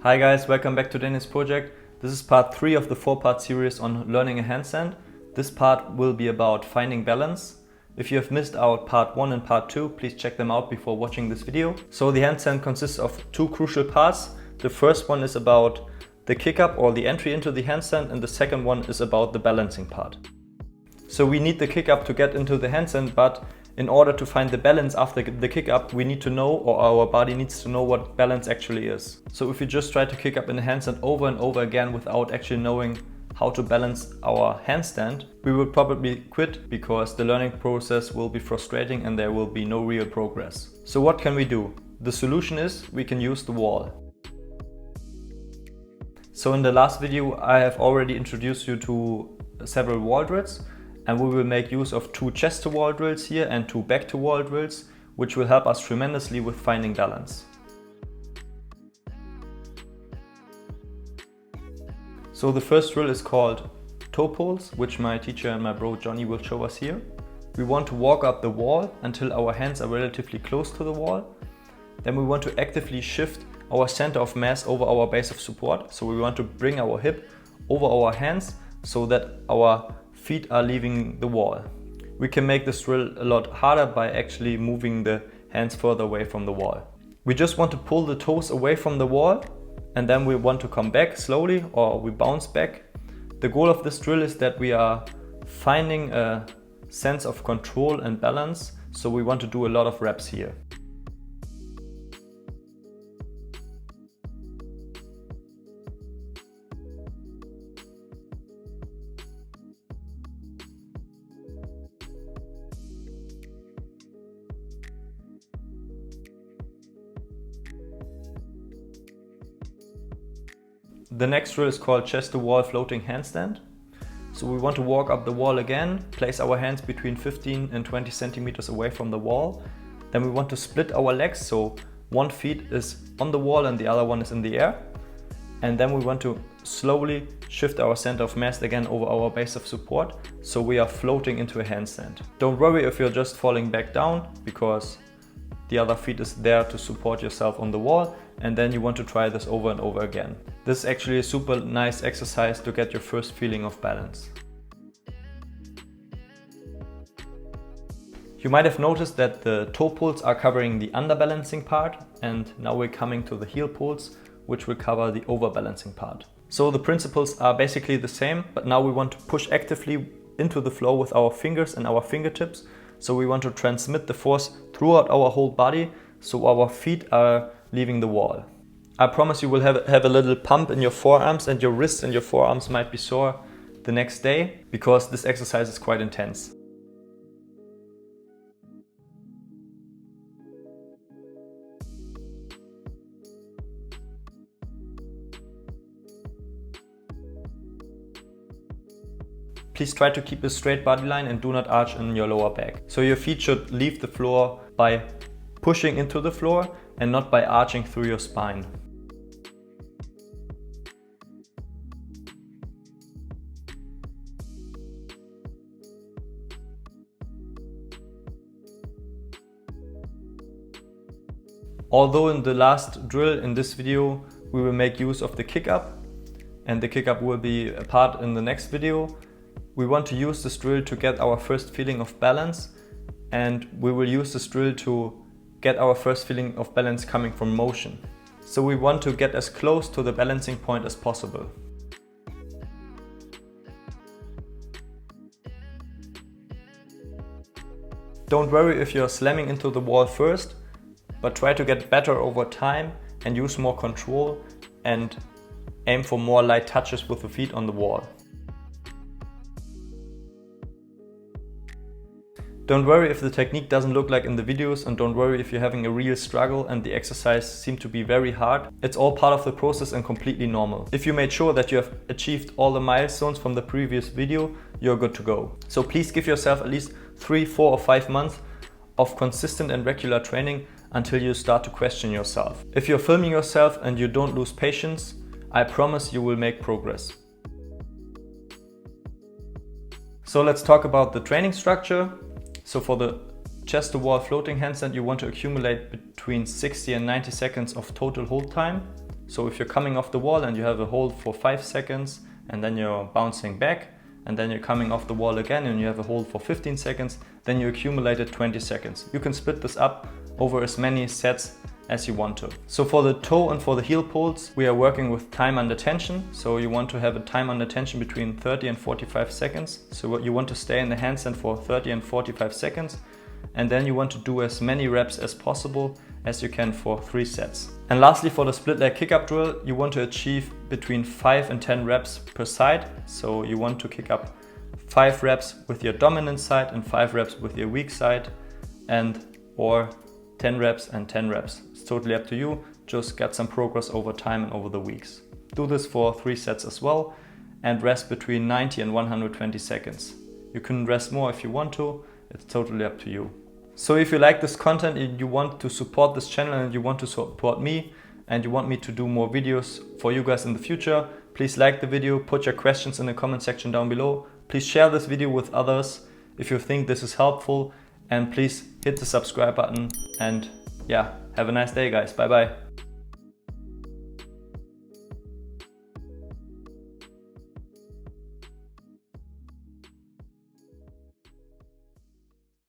Hi guys, welcome back to Dennis Project. This is part 3 of the 4-part series on learning a handstand. This part will be about finding balance. If you have missed out part 1 and part 2, please check them out before watching this video. So the handstand consists of 2 crucial parts. The first one is about the kick-up or the entry into the handstand, and the second one is about the balancing part. So we need the kick-up to get into the handstand, but in order to find the balance after the kick-up, we need to know, or our body needs to know, what balance actually is. So if you just try to kick up in a handstand over and over again without actually knowing how to balance our handstand, we will probably quit because the learning process will be frustrating and there will be no real progress. So what can we do? The solution is we can use the wall. So in the last video I have already introduced you to several wall drills, and we will make use of 2 chest to wall drills here and 2 back to wall drills, which will help us tremendously with finding balance. So the first drill is called toe pulls, which my teacher and my bro Johnny will show us here. We want to walk up the wall until our hands are relatively close to the wall. Then we want to actively shift our center of mass over our base of support. So we want to bring our hip over our hands so that our feet are leaving the wall. We can make this drill a lot harder by actually moving the hands further away from the wall. We just want to pull the toes away from the wall, and then we want to come back slowly, or we bounce back. The goal of this drill is that we are finding a sense of control and balance, so we want to do a lot of reps here. The next drill is called CtW Floating Handstand. So we want to walk up the wall again, place our hands between 15 and 20 centimeters away from the wall. Then we want to split our legs, so one foot is on the wall and the other one is in the air. And then we want to slowly shift our center of mass again over our base of support, so we are floating into a handstand. Don't worry if you're just falling back down, because the other foot is there to support yourself on the wall, and then you want to try this over and over again. This is actually a super nice exercise to get your first feeling of balance. You might have noticed that the toe pulls are covering the underbalancing part, and now we're coming to the heel pulls, which will cover the overbalancing part. So the principles are basically the same, but now we want to push actively into the floor with our fingers and our fingertips. So we want to transmit the force throughout our whole body, so our feet are leaving the wall. I promise you will have a little pump in your forearms, and your wrists and your forearms might be sore the next day, because this exercise is quite intense. Please try to keep a straight body line and do not arch in your lower back. So your feet should leave the floor by pushing into the floor and not by arching through your spine. Although in the last drill in this video we will make use of the kick-up, and the kick-up will be a part in the next video, we want to use this drill to get our first feeling of balance, and we will use this drill to get our first feeling of balance coming from motion. So we want to get as close to the balancing point as possible. Don't worry if you're slamming into the wall first, but try to get better over time and use more control and aim for more light touches with the feet on the wall. Don't worry if the technique doesn't look like in the videos, and don't worry if you're having a real struggle and the exercise seems to be very hard. It's all part of the process and completely normal. If you made sure that you have achieved all the milestones from the previous video, you're good to go. So please give yourself at least 3, 4 or 5 months of consistent and regular training until you start to question yourself. If you're filming yourself and you don't lose patience, I promise you will make progress. So let's talk about the training structure. So for the chest to wall floating handstand, you want to accumulate between 60 and 90 seconds of total hold time. So if you're coming off the wall and you have a hold for 5 seconds and then you're bouncing back, and then you're coming off the wall again and you have a hold for 15 seconds, then you accumulated 20 seconds. You can split this up over as many sets as you want to. So for the toe and for the heel pulls, we are working with time under tension. So you want to have a time under tension between 30 and 45 seconds. So you want to stay in the handstand for 30 and 45 seconds. And then you want to do as many reps as possible as you can for 3 sets. And lastly, for the split leg kick up drill, you want to achieve between 5 and 10 reps per side. So you want to kick up 5 reps with your dominant side and 5 reps with your weak side, and or 10 reps and 10 reps. It's totally up to you. Just get some progress over time and over the weeks. Do this for 3 sets as well and rest between 90 and 120 seconds. You can rest more if you want to. It's totally up to you. So if you like this content and you want to support this channel and you want to support me and you want me to do more videos for you guys in the future, please like the video, put your questions in the comment section down below. Please share this video with others if you think this is helpful, and please hit the subscribe button, and yeah, have a nice day guys. Bye bye.